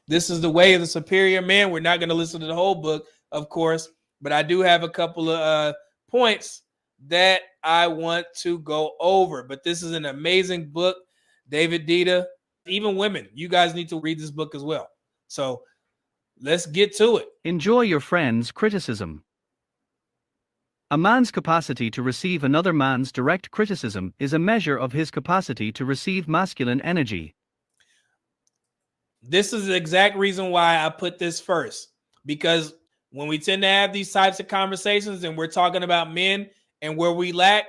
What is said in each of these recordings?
This is the way of the superior man. We're not going to listen to the whole book, of course, but I do have a couple of points that I want to go over. But this is an amazing book, David Dita. Even women, you guys need to read this book as well. So let's get to it. Enjoy your friend's criticism. A man's capacity to receive another man's direct criticism is a measure of his capacity to receive masculine energy. This is the exact reason why I put this first, because when we tend to have these types of conversations and we're talking about men and where we lack,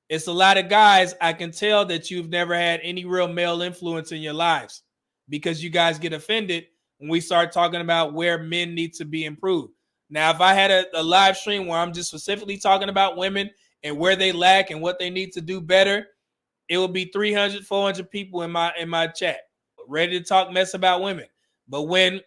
it's a lot of guys. I can tell that you've never had any real male influence in your lives, because you guys get offended when we start talking about where men need to be improved. Now, if I had a live stream where I'm just specifically talking about women and where they lack and what they need to do better, it would be 300, 400 people in my chat ready to talk mess about women. But when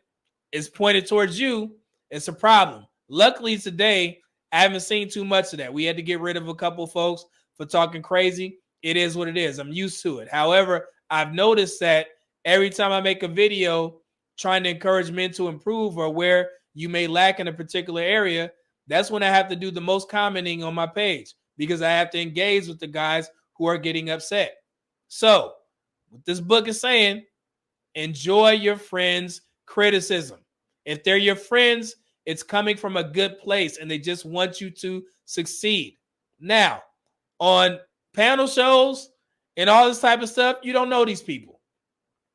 it's pointed towards you, it's a problem. Luckily today, I haven't seen too much of that. We had to get rid of a couple folks for talking crazy. It is what it is. I'm used to it. However, I've noticed that every time I make a video trying to encourage men to improve or where you may lack in a particular area, that's when I have to do the most commenting on my page, because I have to engage with the guys who are getting upset. So what this book is saying, enjoy your friends' criticism. If they're your friends, it's coming from a good place and they just want you to succeed. Now, on panel shows and all this type of stuff, you don't know these people.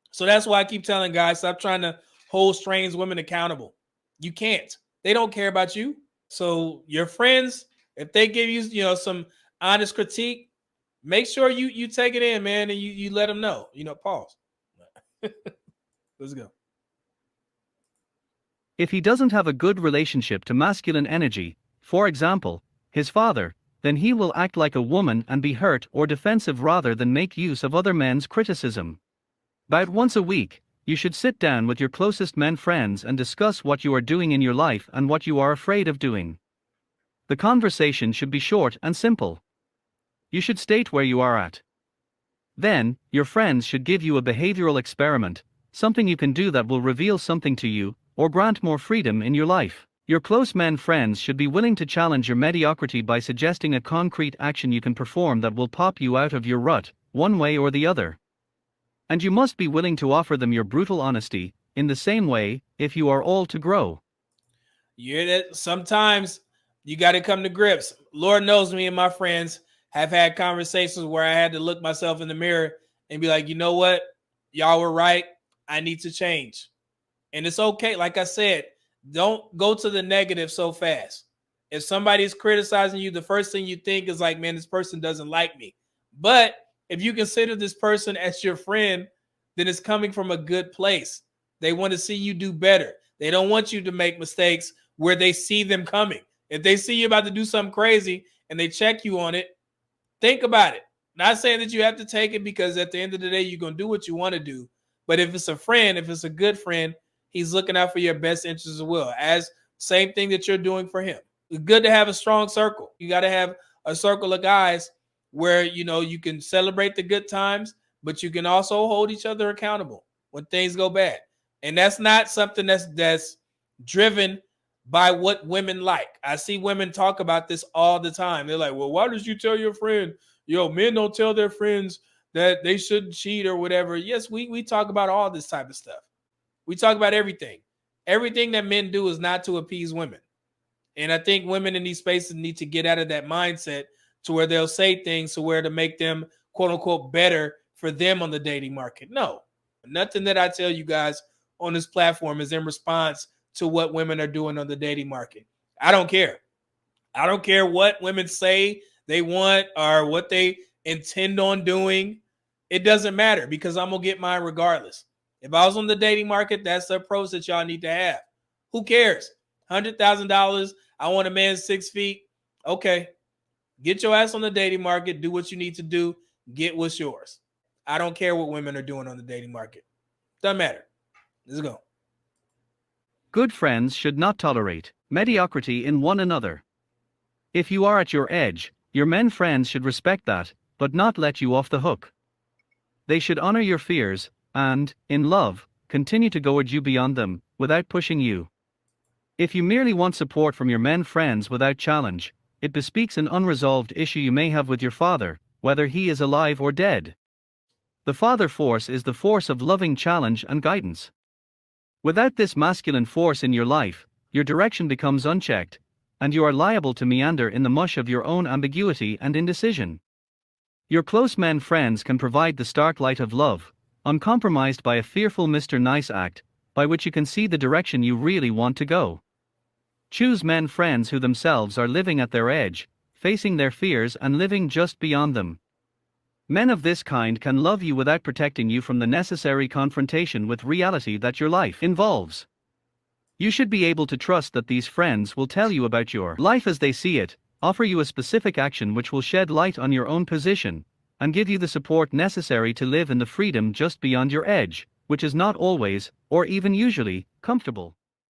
So that's why I keep telling guys, stop trying to hold strange women accountable. You can't. They don't care about you. So your friends, if they give you, some honest critique, make sure you take it in, man, and you let them know. Pause. Let's go. If he doesn't have a good relationship to masculine energy, for example, his father, then he will act like a woman and be hurt or defensive rather than make use of other men's criticism. About once a week, you should sit down with your closest men friends and discuss what you are doing in your life and what you are afraid of doing. The conversation should be short and simple. You should state where you are at. Then, your friends should give you a behavioral experiment, something you can do that will reveal something to you, or grant more freedom in your life. Your close men friends should be willing to challenge your mediocrity by suggesting a concrete action you can perform that will pop you out of your rut, one way or the other. And you must be willing to offer them your brutal honesty, in the same way, if you are all to grow. You hear that? Sometimes you got to come to grips. Lord knows me and my friends have had conversations where I had to look myself in the mirror and be like, you know what? Y'all were right. I need to change. And it's okay. Like I said, don't go to the negative so fast. If somebody's criticizing you, the first thing you think is like, man, this person doesn't like me. But if you consider this person as your friend, then it's coming from a good place. They want to see you do better. They don't want you to make mistakes where they see them coming. If they see you about to do something crazy and they check you on it, think about it. Not saying that you have to take it, because at the end of the day, you're going to do what you want to do. But if it's a friend, if it's a good friend, he's looking out for your best interests as well, as same thing that you're doing for him. It's good to have a strong circle. You got to have a circle of guys where, you can celebrate the good times, but you can also hold each other accountable when things go bad. And that's not something that's driven by what women like. I see women talk about this all the time. They're like, well, why did you tell your friend? Men don't tell their friends that they shouldn't cheat or whatever. Yes, we talk about all this type of stuff. We talk about everything. Everything that men do is not to appease women. And I think women in these spaces need to get out of that mindset to where they'll say things to where to make them, quote unquote, better for them on the dating market. No, nothing that I tell you guys on this platform is in response to what women are doing on the dating market. I don't care. I don't care what women say they want or what they intend on doing. It doesn't matter, because I'm going to get mine regardless. If I was on the dating market, that's the approach that y'all need to have. Who cares? $100,000. I want a man 6 feet. Okay. Get your ass on the dating market. Do what you need to do. Get what's yours. I don't care what women are doing on the dating market. Doesn't matter. Let's go. Good friends should not tolerate mediocrity in one another. If you are at your edge, your men friends should respect that, but not let you off the hook. They should honor your fears, and, in love, continue to goad you beyond them, without pushing you. If you merely want support from your men friends without challenge, it bespeaks an unresolved issue you may have with your father, whether he is alive or dead. The father force is the force of loving challenge and guidance. Without this masculine force in your life, your direction becomes unchecked, and you are liable to meander in the mush of your own ambiguity and indecision. Your close men friends can provide the stark light of love, uncompromised by a fearful Mr. Nice act, by which you can see the direction you really want to go. Choose men friends who themselves are living at their edge, facing their fears and living just beyond them. Men of this kind can love you without protecting you from the necessary confrontation with reality that your life involves. You should be able to trust that these friends will tell you about your life as they see it, offer you a specific action which will shed light on your own position, and give you the support necessary to live in the freedom just beyond your edge, which is not always, or even usually, comfortable.